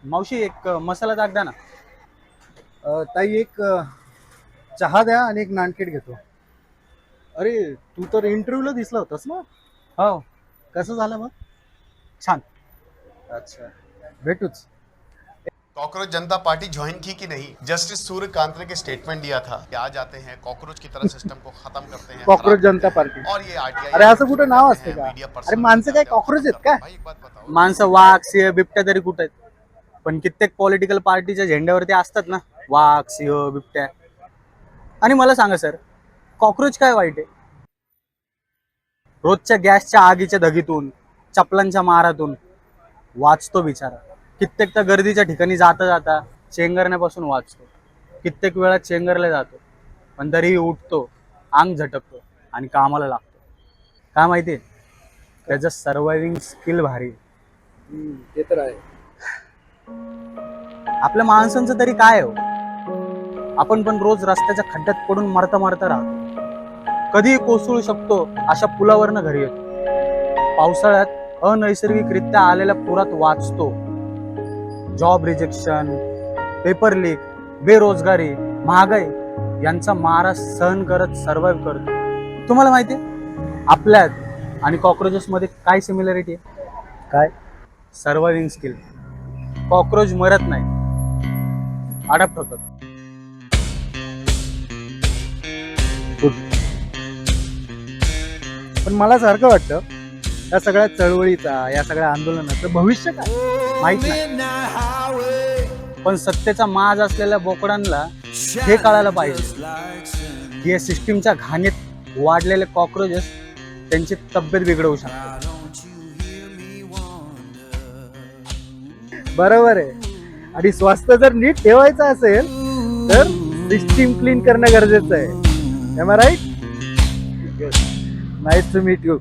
मावशी एक मसाला ताक द्या ना. ताई एक चहा द्या आणि एक नानकेट घेतो. अरे तू तर इंटरव्ह्यूला दिसला होतास ना. हो. कसं झालं मग? छान. अच्छा, भेटूच. कॉकरोच जनता पार्टी ज्वाइन की कि नहीं? जस्टिस सूर्यकांत ने स्टेटमेंट दिया था कि आ जाते हैं कॉकरोच की तरह सिस्टम को खत्म करते हैं, कॉकरोच खराब जनता करते हैं, पार्टी. और ये आरटीआई अरे असं कुठं नाव असते का? मीडिया अरे पर्सन माणसं काय कॉकरोच आहेत का? भाई एक बात बताओ. माणसं वाघ सिंह बिबट्या तरी कुठे आहेत? पण कित्येक पॉलिटिकल पार्टीच्या झेंड्यावरती असतात ना वाघ सिंह बिबट्या. आणि मला सांगा सर, कॉक्रोच काय वाईट आहे? रोजच्या गॅसच्या आगीच्या धगीतून, चपलांच्या मारातून वाचतो बिचारा. कित्येक तर गर्दीच्या ठिकाणी जाता जाता चेंगरण्यापासून वाचतो. कित्येक वेळा चेंगरला जातो, पण तरीही उठतो, अंग झटकतो आणि कामाला लागतो. काय माहितीये, त्याचं सर्वायव्हिंग स्किल भारी आहे. ते तर आहे. आपल्या माणसांचं तरी काय हो, आपण पण रोज रस्त्याच्या खड्ड्यात पडून मरता मरता राहतो. कधीही कोसळू शकतो अशा पुलावरनं घरी येतो. पावसाळ्यात अनैसर्गिकरित्या आलेल्या पुरात वाचतो. जॉब रिजेक्शन, पेपर लीक, बेरोजगारी, महागाई यांचा मारा सहन करत सर्व्हाइव्ह करतो. तुम्हाला माहिती आहे आपल्यात आणि कॉक्रोचेस मध्ये काय सिमिलॅरिटी आहे? काय? Surviving skill. कॉक्रोच मरत नाही, अडॅप्ट होतात. पण मला सारखं वाटतं या सगळ्या चळवळीचा, या सगळ्या आंदोलनाचं भविष्य काय माहित नाही, पण सत्तेचा माज असलेल्या बोकडांना हे कळायला पाहिजे की या सिस्टीमच्या घाणीत वाढलेले कॉक्रोचेस त्यांची तब्येत बिघडवू शकतात. बरोबर आहे. आणि स्वास्थ्य जर नीट ठेवायचं असेल तर सिस्टीम क्लीन करणं गरजेचं आहे. Am I right? Nice to meet you.